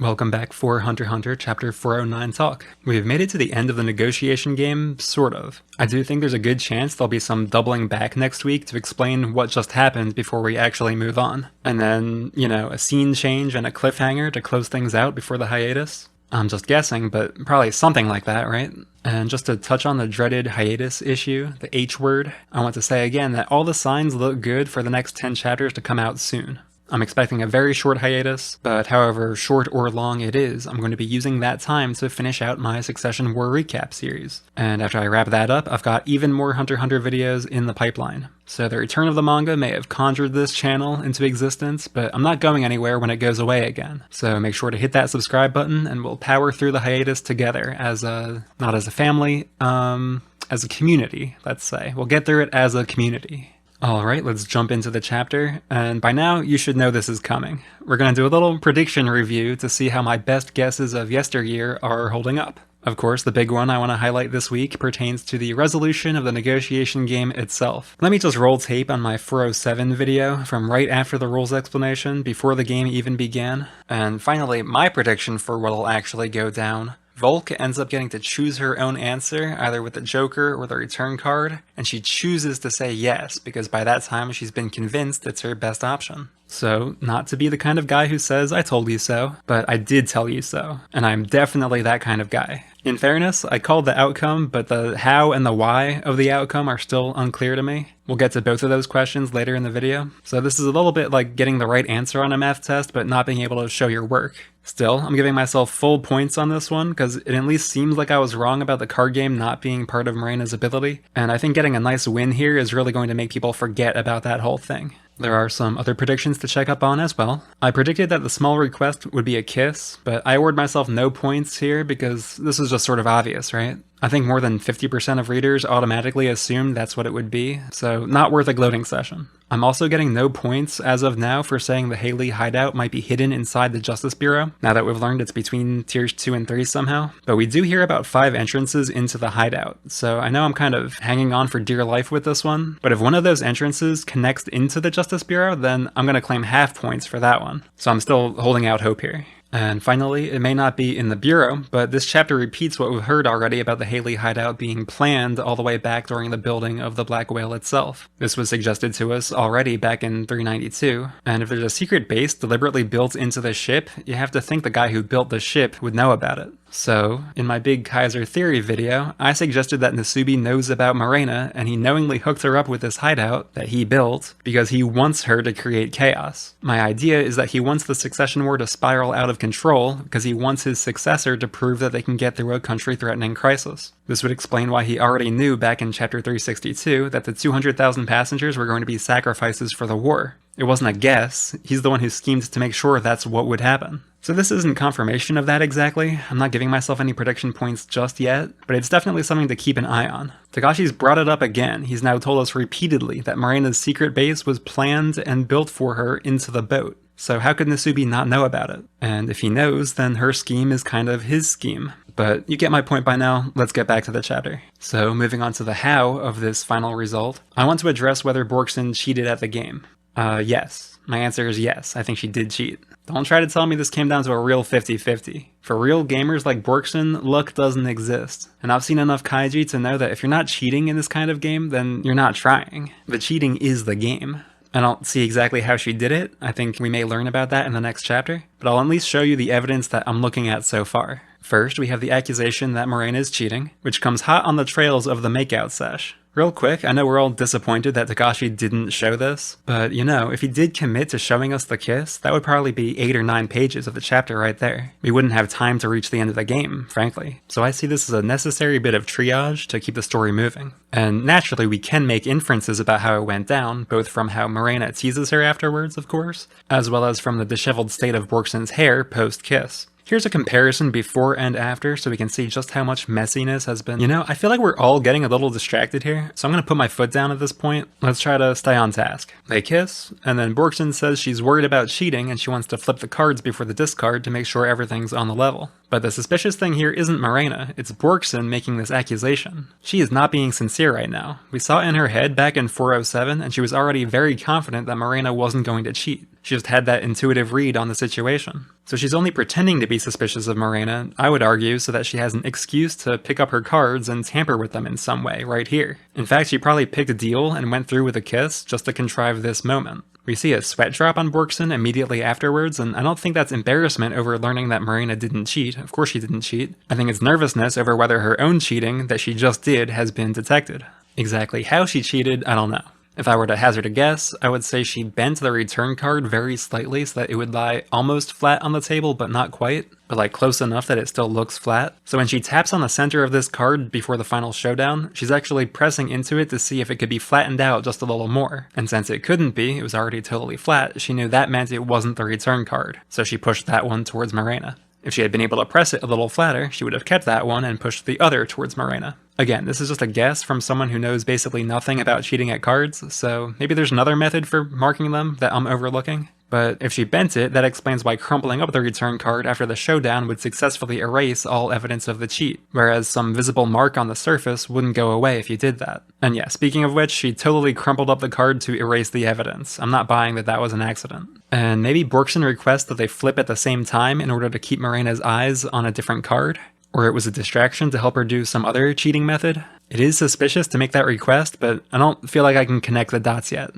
Welcome back for Hunter x Hunter Chapter 409 talk. We've made it to the end of the negotiation game, sort of. I do think there's a good chance there'll be some doubling back next week to explain what just happened before we actually move on. And then, a scene change and a cliffhanger to close things out before the hiatus. I'm just guessing, but probably something like that, right? And just to touch on the dreaded hiatus issue, the H word, I want to say again that all the signs look good for the next 10 chapters to come out soon. I'm expecting a very short hiatus, but however short or long it is, I'm going to be using that time to finish out my Succession War recap series. And after I wrap that up, I've got even more Hunter x Hunter videos in the pipeline. So the return of the manga may have conjured this channel into existence, but I'm not going anywhere when it goes away again. So make sure to hit that subscribe button and we'll power through the hiatus together as not as a family, as a community, let's say. We'll get through it as a community. Alright, let's jump into the chapter, and by now you should know this is coming. We're going to do a little prediction review to see how my best guesses of yesteryear are holding up. Of course, the big one I want to highlight this week pertains to the resolution of the negotiation game itself. Let me just roll tape on my 407 video from right after the rules explanation, before the game even began. And finally, my prediction for what'll actually go down. Bork ends up getting to choose her own answer, either with the Joker or the return card, and she chooses to say yes, because by that time she's been convinced it's her best option. So, not to be the kind of guy who says, I told you so, but I did tell you so, and I'm definitely that kind of guy. In fairness, I called the outcome, but the how and the why of the outcome are still unclear to me. We'll get to both of those questions later in the video. So this is a little bit like getting the right answer on a math test, but not being able to show your work. Still, I'm giving myself full points on this one, because it at least seems like I was wrong about the card game not being part of Morena's ability, and I think getting a nice win here is really going to make people forget about that whole thing. There are some other predictions to check up on as well. I predicted that the small request would be a kiss, but I award myself no points here because this is just sort of obvious, right? I think more than 50% of readers automatically assumed that's what it would be, so not worth a gloating session. I'm also getting no points as of now for saying the Haley hideout might be hidden inside the Justice Bureau, now that we've learned it's between tiers 2 and 3 somehow. But we do hear about 5 entrances into the hideout, so I know I'm kind of hanging on for dear life with this one, but if one of those entrances connects into the Justice Bureau, then I'm gonna claim half points for that one. So I'm still holding out hope here. And finally, it may not be in the Bureau, but this chapter repeats what we've heard already about the Haley hideout being planned all the way back during the building of the Black Whale itself. This was suggested to us already back in 392, and if there's a secret base deliberately built into the ship, you have to think the guy who built the ship would know about it. So, in my Big Kaiser Theory video, I suggested that Nasubi knows about Morena, and he knowingly hooked her up with this hideout that he built because he wants her to create chaos. My idea is that he wants the Succession War to spiral out of control because he wants his successor to prove that they can get through a country-threatening crisis. This would explain why he already knew back in chapter 362 that the 200,000 passengers were going to be sacrifices for the war. It wasn't a guess, he's the one who schemed to make sure that's what would happen. So this isn't confirmation of that exactly, I'm not giving myself any prediction points just yet, but it's definitely something to keep an eye on. Takashi's brought it up again, he's now told us repeatedly that Morena's secret base was planned and built for her into the boat. So how could Nasubi not know about it? And if he knows, then her scheme is kind of his scheme. But you get my point by now, let's get back to the chapter. So moving on to the how of this final result, I want to address whether Borkson cheated at the game. Yes. My answer is yes, I think she did cheat. Don't try to tell me this came down to a real 50-50. For real gamers like Borkson, luck doesn't exist. And I've seen enough kaiji to know that if you're not cheating in this kind of game, then you're not trying. The cheating is the game. I don't see exactly how she did it, I think we may learn about that in the next chapter, but I'll at least show you the evidence that I'm looking at so far. First, we have the accusation that Morena is cheating, which comes hot on the trails of the makeout sesh. Real quick, I know we're all disappointed that Takashi didn't show this, but if he did commit to showing us the kiss, that would probably be 8 or 9 pages of the chapter right there. We wouldn't have time to reach the end of the game, frankly. So I see this as a necessary bit of triage to keep the story moving. And naturally we can make inferences about how it went down, both from how Morena teases her afterwards, of course, as well as from the disheveled state of Borkson's hair post-kiss. Here's a comparison before and after so we can see just how much messiness has been. I feel like we're all getting a little distracted here, so I'm gonna put my foot down at this point. Let's try to stay on task. They kiss, and then Borkson says she's worried about cheating and she wants to flip the cards before the discard to make sure everything's on the level. But the suspicious thing here isn't Morena, it's Borkson making this accusation. She is not being sincere right now. We saw it in her head back in 407, and she was already very confident that Morena wasn't going to cheat. She just had that intuitive read on the situation. So she's only pretending to be suspicious of Morena, I would argue, so that she has an excuse to pick up her cards and tamper with them in some way right here. In fact, she probably picked a deal and went through with a kiss just to contrive this moment. We see a sweat drop on Borkson immediately afterwards, and I don't think that's embarrassment over learning that Morena didn't cheat. Of course she didn't cheat. I think it's nervousness over whether her own cheating that she just did has been detected. Exactly how she cheated, I don't know. If I were to hazard a guess, I would say she bent the return card very slightly so that it would lie almost flat on the table, but not quite, but like close enough that it still looks flat. So when she taps on the center of this card before the final showdown, she's actually pressing into it to see if it could be flattened out just a little more. And since it couldn't be, it was already totally flat, she knew that meant it wasn't the return card, so she pushed that one towards Morena. If she had been able to press it a little flatter, she would have kept that one and pushed the other towards Morena. Again, this is just a guess from someone who knows basically nothing about cheating at cards, so maybe there's another method for marking them that I'm overlooking. But if she bent it, that explains why crumpling up the return card after the showdown would successfully erase all evidence of the cheat, whereas some visible mark on the surface wouldn't go away if you did that. And yeah, speaking of which, she totally crumpled up the card to erase the evidence. I'm not buying that that was an accident. And maybe Borkson requests that they flip at the same time in order to keep Morena's eyes on a different card? Or it was a distraction to help her do some other cheating method? It is suspicious to make that request, but I don't feel like I can connect the dots yet.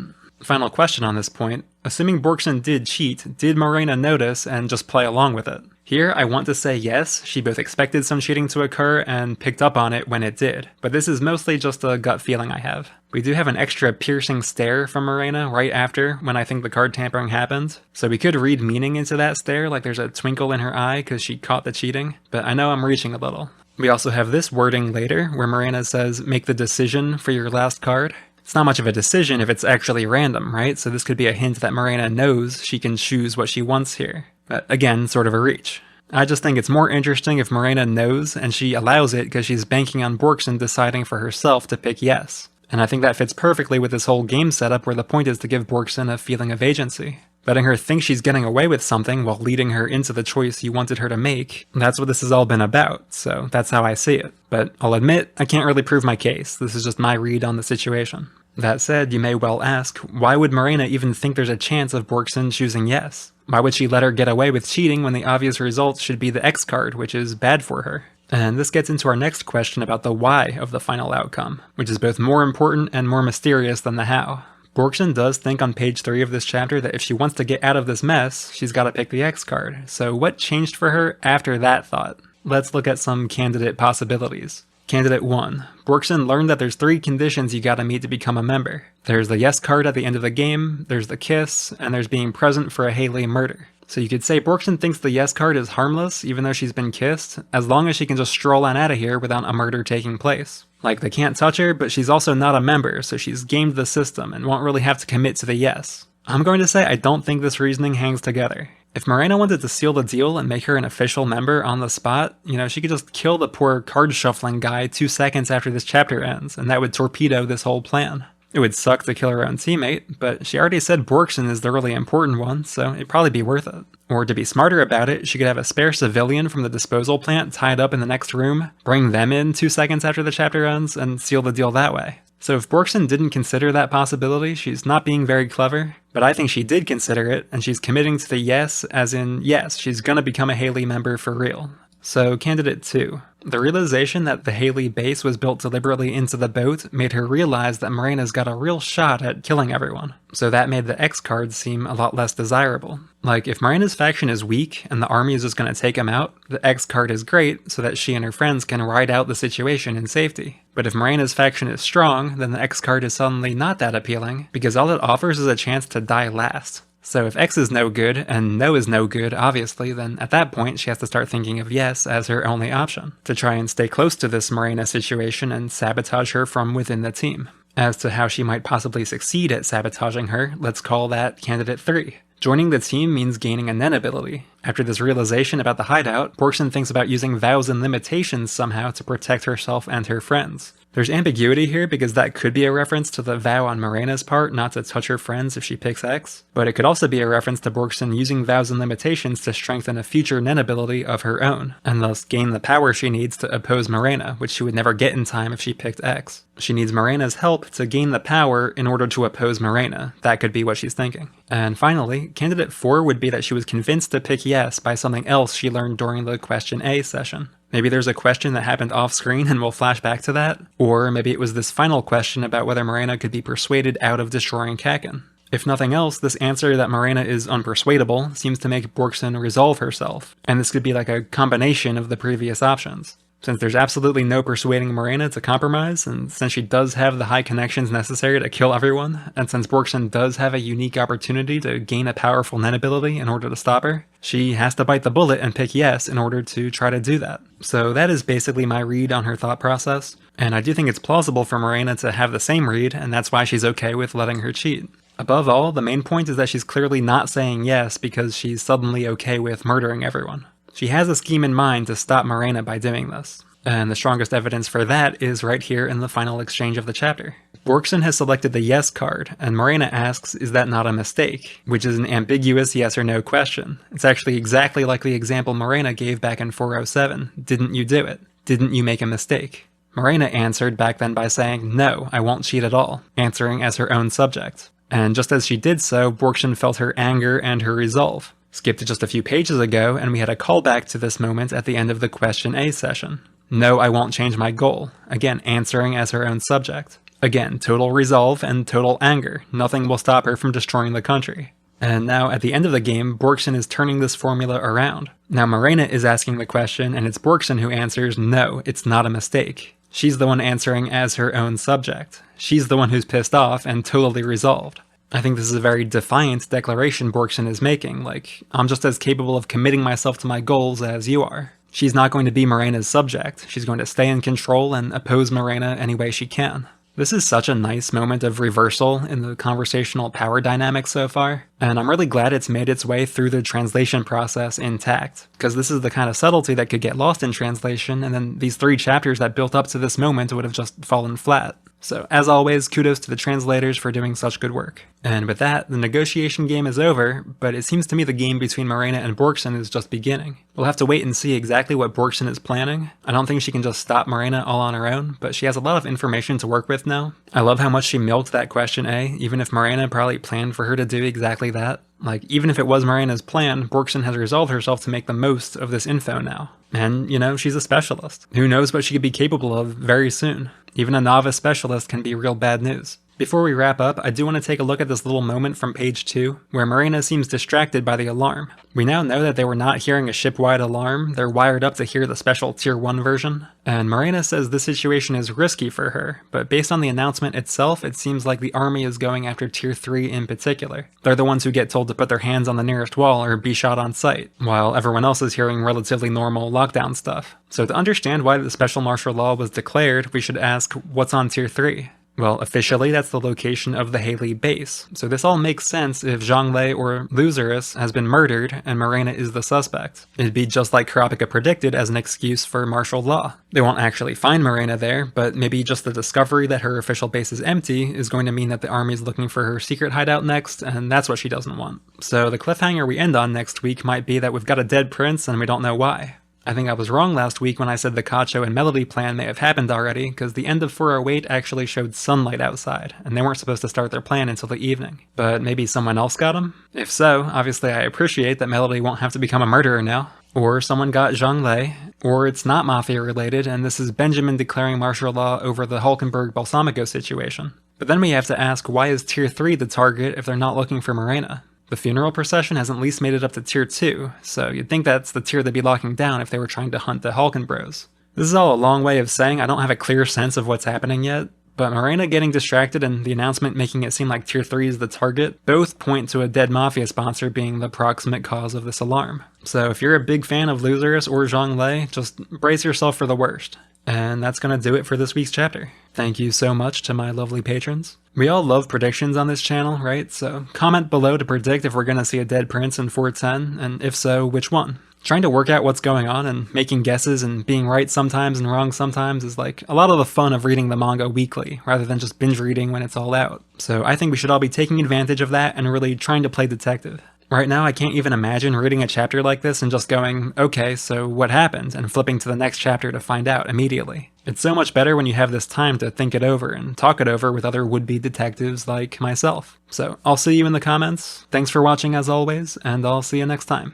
Final question on this point. Assuming Borkson did cheat, did Morena notice and just play along with it? Here, I want to say yes, she both expected some cheating to occur and picked up on it when it did, but this is mostly just a gut feeling I have. We do have an extra piercing stare from Morena right after when I think the card tampering happened, so we could read meaning into that stare, like there's a twinkle in her eye because she caught the cheating, but I know I'm reaching a little. We also have this wording later where Morena says, "Make the decision for your last card." It's not much of a decision if it's actually random, right? So this could be a hint that Morena knows she can choose what she wants here. But again, sort of a reach. I just think it's more interesting if Morena knows and she allows it because she's banking on Borkson deciding for herself to pick yes. And I think that fits perfectly with this whole game setup where the point is to give Borkson a feeling of agency. Letting her think she's getting away with something while leading her into the choice you wanted her to make, that's what this has all been about, so that's how I see it. But I'll admit, I can't really prove my case, this is just my read on the situation. That said, you may well ask, why would Morena even think there's a chance of Borkson choosing yes? Why would she let her get away with cheating when the obvious result should be the X card, which is bad for her? And this gets into our next question about the why of the final outcome, which is both more important and more mysterious than the how. Borkson does think on page 3 of this chapter that if she wants to get out of this mess, she's got to pick the X card. So what changed for her after that thought? Let's look at some candidate possibilities. Candidate 1. Borkson learned that there's 3 conditions you gotta meet to become a member. There's the yes card at the end of the game, there's the kiss, and there's being present for a Haley murder. So you could say Borkson thinks the yes card is harmless even though she's been kissed, as long as she can just stroll on out of here without a murder taking place. Like, they can't touch her, but she's also not a member, so she's gamed the system and won't really have to commit to the yes. I'm going to say I don't think this reasoning hangs together. If Morena wanted to seal the deal and make her an official member on the spot, she could just kill the poor card shuffling guy 2 seconds after this chapter ends, and that would torpedo this whole plan. It would suck to kill her own teammate, but she already said Borkson is the really important one, so it'd probably be worth it. Or to be smarter about it, she could have a spare civilian from the disposal plant tied up in the next room, bring them in 2 seconds after the chapter ends, and seal the deal that way. So if Borkson didn't consider that possibility, she's not being very clever, but I think she did consider it, and she's committing to the yes, as in yes, she's gonna become a Haley member for real. So candidate 2. The realization that the Haley base was built deliberately into the boat made her realize that Morena's got a real shot at killing everyone. So that made the X card seem a lot less desirable. Like, if Morena's faction is weak and the army is just gonna take him out, the X card is great so that she and her friends can ride out the situation in safety. But if Morena's faction is strong, then the X card is suddenly not that appealing, because all it offers is a chance to die last. So if X is no good, and no is no good, obviously, then at that point she has to start thinking of yes as her only option, to try and stay close to this Morena situation and sabotage her from within the team. As to how she might possibly succeed at sabotaging her, let's call that candidate 3. Joining the team means gaining a Nen ability. After this realization about the hideout, Borkson thinks about using vows and limitations somehow to protect herself and her friends. There's ambiguity here because that could be a reference to the vow on Morena's part not to touch her friends if she picks X, but it could also be a reference to Borkson using vows and limitations to strengthen a future Nen ability of her own, and thus gain the power she needs to oppose Morena, which she would never get in time if she picked X. She needs Morena's help to gain the power in order to oppose Morena. That could be what she's thinking. And finally, candidate 4 would be that she was convinced to pick yes by something else she learned during the question A session. Maybe there's a question that happened off screen and we'll flash back to that, or maybe it was this final question about whether Morena could be persuaded out of destroying Kakin. If nothing else, this answer that Morena is unpersuadable seems to make Borkson resolve herself, and this could be like a combination of the previous options. Since there's absolutely no persuading Morena to compromise, and since she does have the high connections necessary to kill everyone, and since Borkson does have a unique opportunity to gain a powerful Nen ability in order to stop her, she has to bite the bullet and pick yes in order to try to do that. So that is basically my read on her thought process, and I do think it's plausible for Morena to have the same read, and that's why she's okay with letting her cheat. Above all, the main point is that she's clearly not saying yes because she's suddenly okay with murdering everyone. She has a scheme in mind to stop Morena by doing this, and the strongest evidence for that is right here in the final exchange of the chapter. Borkson has selected the yes card, and Morena asks, is that not a mistake? Which is an ambiguous yes or no question. It's actually exactly like the example Morena gave back in 407. Didn't you do it? Didn't you make a mistake? Morena answered back then by saying, no, I won't cheat at all, answering as her own subject. And just as she did so, Borkson felt her anger and her resolve. Skip to just a few pages ago, and we had a callback to this moment at the end of the question A session. No, I won't change my goal. Again, answering as her own subject. Again, total resolve and total anger. Nothing will stop her from destroying the country. And now, at the end of the game, Borkson is turning this formula around. Now Morena is asking the question, and it's Borkson who answers, no, it's not a mistake. She's the one answering as her own subject. She's the one who's pissed off and totally resolved. I think this is a very defiant declaration Borkson is making, like, I'm just as capable of committing myself to my goals as you are. She's not going to be Morena's subject. She's going to stay in control and oppose Morena any way she can. This is such a nice moment of reversal in the conversational power dynamic so far, and I'm really glad it's made its way through the translation process intact, because this is the kind of subtlety that could get lost in translation, and then these 3 chapters that built up to this moment would have just fallen flat. So, as always, kudos to the translators for doing such good work. And with that, the negotiation game is over, but it seems to me the game between Morena and Borkson is just beginning. We'll have to wait and see exactly what Borkson is planning. I don't think she can just stop Morena all on her own, but she has a lot of information to work with now. I love how much she milked that question A, even if Morena probably planned for her to do exactly that. Like, even if it was Morena's plan, Borkson has resolved herself to make the most of this info now. And, you know, she's a specialist. Who knows what she could be capable of very soon. Even a novice specialist can be real bad news. Before we wrap up, I do want to take a look at this little moment from page 2, where Morena seems distracted by the alarm. We now know that they were not hearing a ship-wide alarm, they're wired up to hear the special Tier 1 version, and Morena says this situation is risky for her, but based on the announcement itself, it seems like the army is going after Tier 3 in particular. They're the ones who get told to put their hands on the nearest wall or be shot on sight, while everyone else is hearing relatively normal lockdown stuff. So to understand why the special martial law was declared, we should ask, what's on Tier 3? Well, officially, that's the location of the Haley base, so this all makes sense if Zhonglei or Luzurus has been murdered and Morena is the suspect. It'd be just like Karapika predicted as an excuse for martial law. They won't actually find Morena there, but maybe just the discovery that her official base is empty is going to mean that the army's looking for her secret hideout next, and that's what she doesn't want. So the cliffhanger we end on next week might be that we've got a dead prince and we don't know why. I think I was wrong last week when I said the Kacho and Melody plan may have happened already, because the end of 408 actually showed sunlight outside, and they weren't supposed to start their plan until the evening. But maybe someone else got them? If so, obviously I appreciate that Melody won't have to become a murderer now. Or someone got Zhonglei, or it's not Mafia related, and this is Benjamin declaring martial law over the Hulkenberg-Balsamico situation. But then we have to ask, why is Tier 3 the target if they're not looking for Morena? The funeral procession has at least made it up to Tier 2, so you'd think that's the tier they'd be locking down if they were trying to hunt the Hulkenbros. This is all a long way of saying I don't have a clear sense of what's happening yet, but Morena getting distracted and the announcement making it seem like Tier 3 is the target both point to a dead Mafia sponsor being the proximate cause of this alarm. So if you're a big fan of Luzurus or Zhonglei, just brace yourself for the worst. And that's gonna do it for this week's chapter. Thank you so much to my lovely patrons. We all love predictions on this channel, right? So comment below to predict if we're gonna see a dead prince in 410, and if so, which one? Trying to work out what's going on and making guesses and being right sometimes and wrong sometimes is like a lot of the fun of reading the manga weekly, rather than just binge reading when it's all out. So I think we should all be taking advantage of that and really trying to play detective. Right now, I can't even imagine reading a chapter like this and just going, okay, so what happened, and flipping to the next chapter to find out immediately. It's so much better when you have this time to think it over and talk it over with other would-be detectives like myself. So I'll see you in the comments, thanks for watching as always, and I'll see you next time.